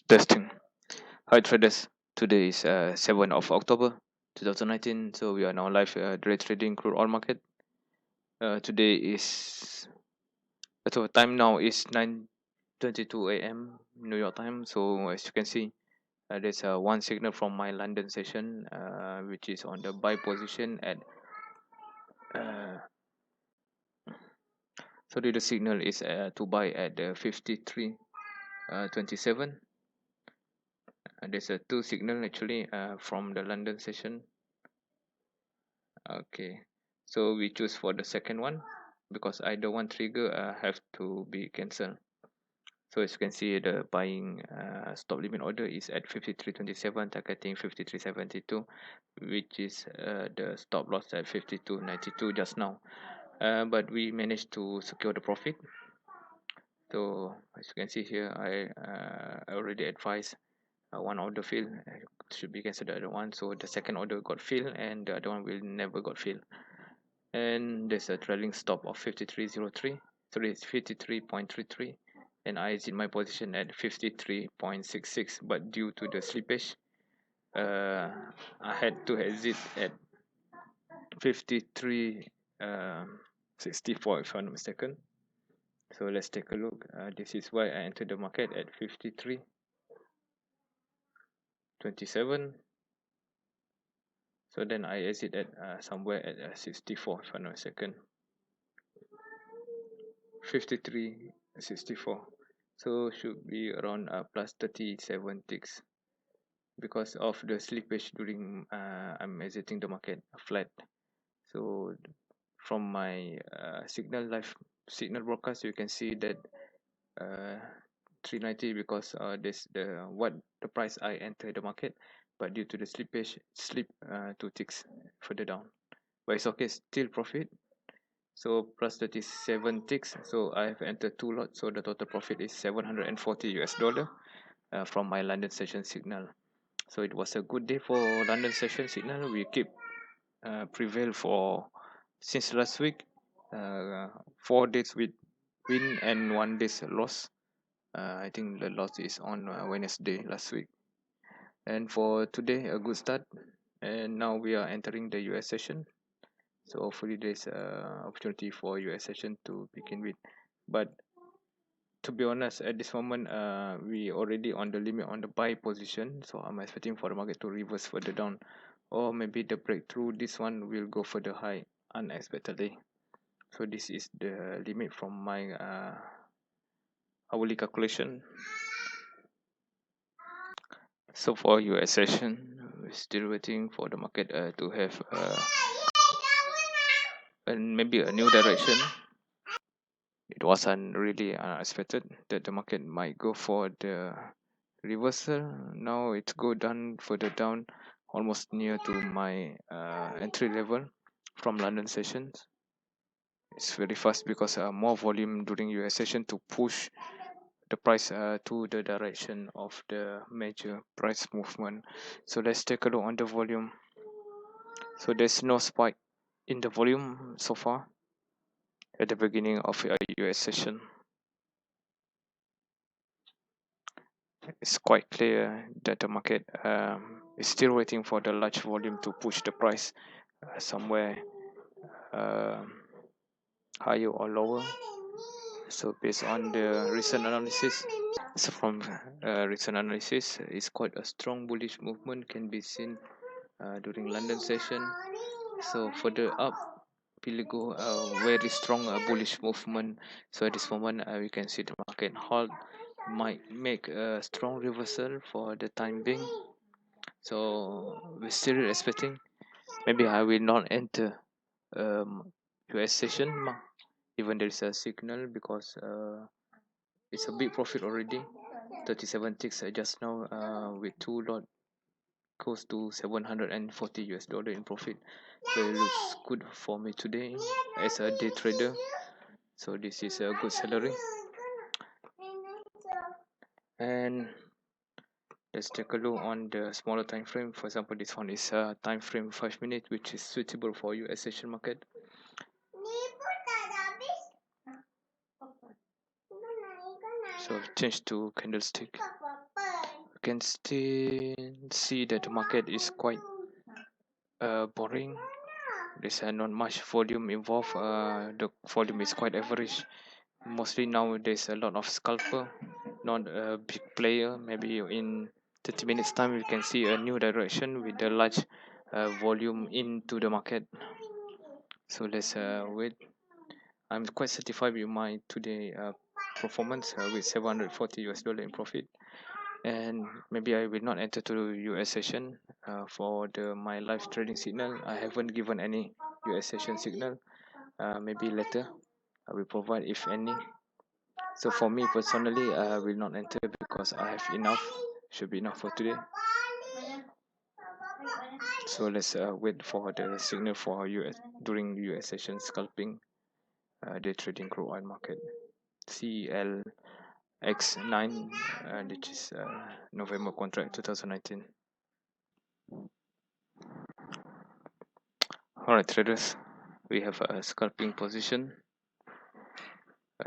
Testing. Hi traders. Today is 7th of October 2019. So we are now live Trading Crude Oil Market. Today is so time now is 9:22 a.m. New York time. So as you can see, there's one signal from my London session, which is on the buy position at. Uh, the signal is to buy at 53.27. There's a two signal actually from the London session. Okay, so we choose for the second one because either one trigger have to be cancelled. So as you can see, the buying stop limit order is at 53.27, targeting 53.72, which is the stop loss at 52.92 just now. But we managed to secure the profit. So as you can see here, I already advised one order fail should be cancelled, the other one. So the second order got filled and the other one will never got filled. And there's a trailing stop of 53.03, sorry, it's 53.33, and I exit my position at 53.66, but due to the slippage, I had to exit at 53.64 if I'm not mistaken. So let's take a look. This is why I entered the market at 53.27. So then I exit at somewhere at 64 if I'm not mistaken. 53.64. So should be around plus 37 ticks because of the slippage during I'm exiting the market flat. So from my signal broadcast, you can see that 390 because this the what the price I enter the market, but due to the slippage slip 2 ticks further down, but it's okay, still profit. So plus 37 ticks, so I've entered two lots, so the total profit is $740 from my London session signal. So it was a good day for London session signal. We keep prevail for since last week, 4 days with win and 1 day's loss. I think the loss is on Wednesday last week. And for today, a good start. And now we are entering the US session. So hopefully there's opportunity for US session to begin with. But to be honest, at this moment, we already on the limit on the buy position. So I'm expecting for the market to reverse further down, or maybe the breakthrough. This one will go further high unexpectedly. So this is the limit from my hourly calculation. So for US session, we're still waiting for the market to have and maybe a new direction. It wasn't really unexpected that the market might go for the reversal. Now it's go down further down, almost near to my entry level from London sessions. It's very fast because more volume during US session to push the price to the direction of the major price movement. So let's take a look on the volume. So there's no spike in the volume so far at the beginning of a US session. It's quite clear that the market is still waiting for the large volume to push the price somewhere higher or lower. So based on the recent analysis, so from recent analysis, it's quite a strong bullish movement can be seen during London session. So further up, will go a very strong bullish movement. So at this moment, we can see the market halt might make a strong reversal for the time being. So we're still expecting. Maybe I will not enter US session even there is a signal because it's a big profit already. 37 ticks just now with two lot close to $740 in profit. So it looks good for me today as a day trader. So this is a good salary. And let's take a look on the smaller time frame. For example, this one is a time frame 5 minutes, which is suitable for US session market. So change to candlestick. can still see that the market is quite boring. There's not much volume involved. The volume is quite average. Mostly now there's a lot of scalper, not a big player. Maybe in 30 minutes time we can see a new direction with the large volume into the market. So let's wait. I'm quite satisfied with my today performance with $740 in profit, and maybe I will not enter to US session for my live trading signal. I haven't given any US session signal. Maybe later I will provide if any. So for me personally, I will not enter because I have enough. Should be enough for today. So let's wait for the signal for US during US session scalping the trading crude oil market. CLX9, which is November contract 2019. Alright traders, we have a scalping position.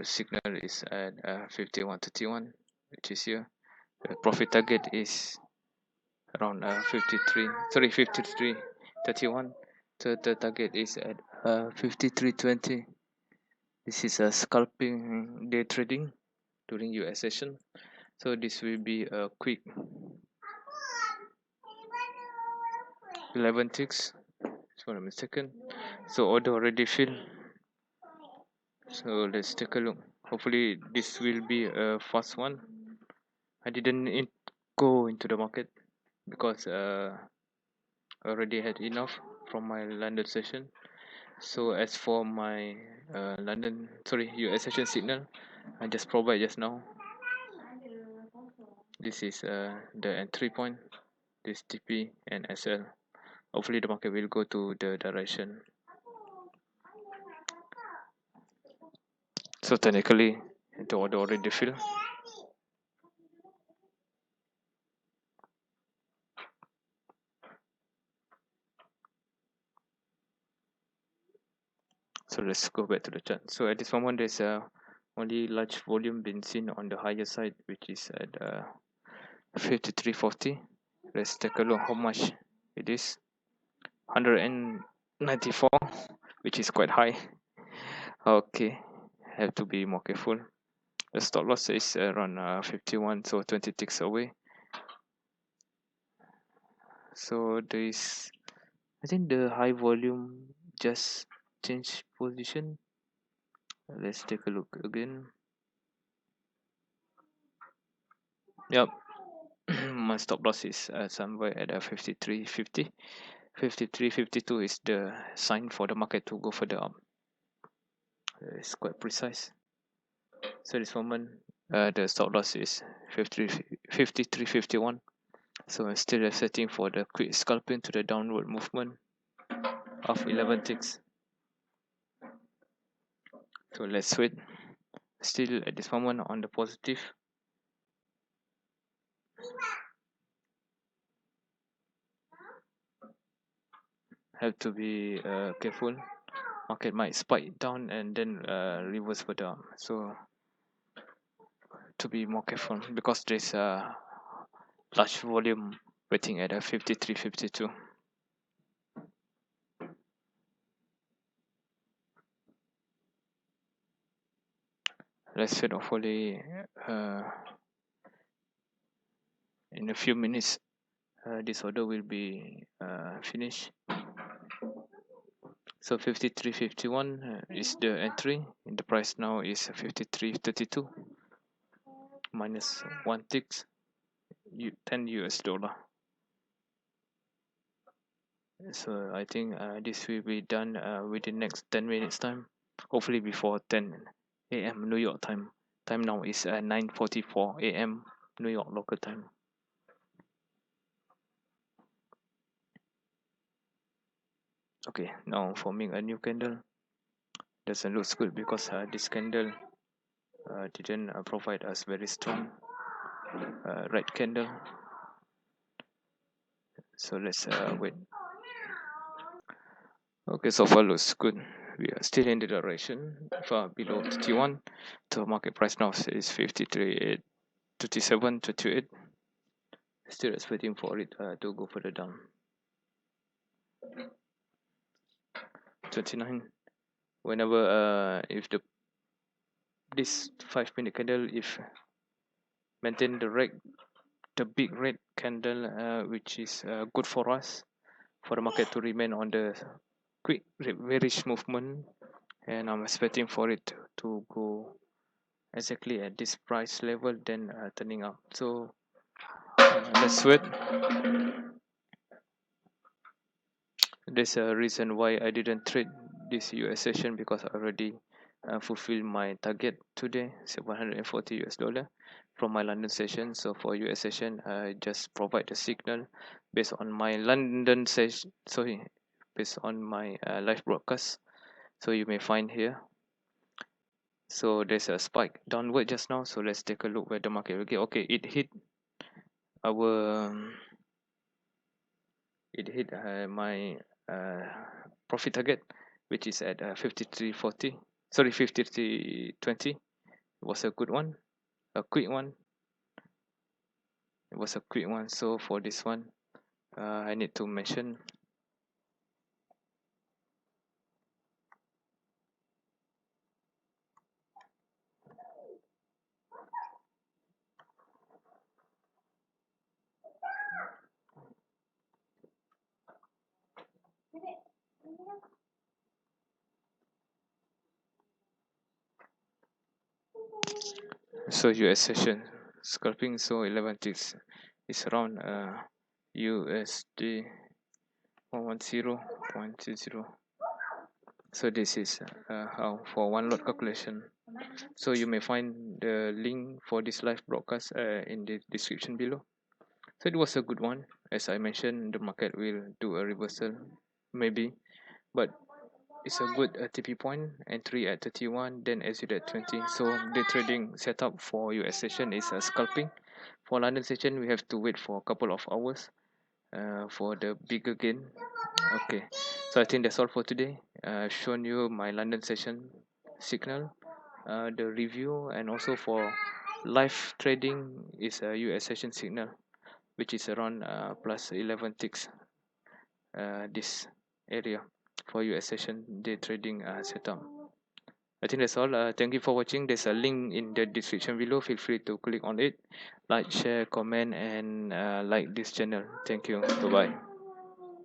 Signal is at 51.31, which is here. The profit target is around 53.31. So the target is at 53.20. This is a scalping day trading during US session. So this will be a quick 11 ticks. So I'm mistaken. So order already filled. So let's take a look. Hopefully this will be a fast one. I didn't go into the market because I already had enough from my London session. So as for my US session signal, I just provide just now. This is the entry point, this TP and SL. Hopefully the market will go to the direction. So technically the order already filled. So let's go back to the chart. So at this moment there's only large volume been seen on the higher side, which is at 53.40. Let's take a look how much it is. 194, which is quite high. Okay, have to be more careful. The stop loss is around 51, so 20 ticks away. So there is, I think the high volume just change position. Let's take a look again. Yep. My stop loss is somewhere at 53.50. 53.52 is the sign for the market to go further up. It's quite precise. So this moment the stop loss is 53.51. So I'm still setting for the quick scalping to the downward movement of 11 ticks. So let's wait. Still at this moment on the positive. Have to be careful. Market might spike down and then reverse further up. So to be more careful because there's a large volume waiting at a 53.52. Let's wait. Hopefully in a few minutes this order will be finished. So 53.51 is the entry, and the price now is 53.32 minus 1 ticks, 10 US dollar. So I think this will be done within next 10 minutes time, hopefully before 10 a.m. New York time. Time now is 9:44 a.m. New York local time. Okay, now forming a new candle. Doesn't look good because this candle didn't provide us very strong red candle. So let's wait. Okay, so far looks good. We are still in the direction far below 31. So market price now is 53.87, 28. Still expecting for it to go further down. 29. Whenever if this 5-minute candle, if maintain the big red candle, which is good for us, for the market to remain on the quick bearish movement, and I'm expecting for it to go exactly at this price level, then turning up. So let's wait. There's a reason why I didn't trade this US session, because I already fulfilled my target today, $740 from my London session. So for US session, I just provide the signal based on my London session, sorry, based on my live broadcast. So you may find here. So there's a spike downward just now. So let's take a look where the market will get. Okay, it hit our my profit target, which is at 53.40, sorry, 53.20. It was a good one, a quick one. It was a quick one. So for this one, I need to mention so US session scalping. So 11 ticks is around USD 110.20. So this is how for one lot calculation. So you may find the link for this live broadcast in the description below. So it was a good one. As I mentioned, the market will do a reversal, maybe, but it's a good TP point, entry at 31, then exit at 20. So the trading setup for US session is scalping. For London session, we have to wait for a couple of hours for the bigger gain. Okay, so I think that's all for today. I've shown you my London session signal, the review, and also for live trading is a US session signal, which is around plus 11 ticks, this area for US session day trading setup. I think that's all. Thank you for watching. There's a link in the description below. Feel free to click on it, like, share, comment, and like this channel. Thank you. Bye bye.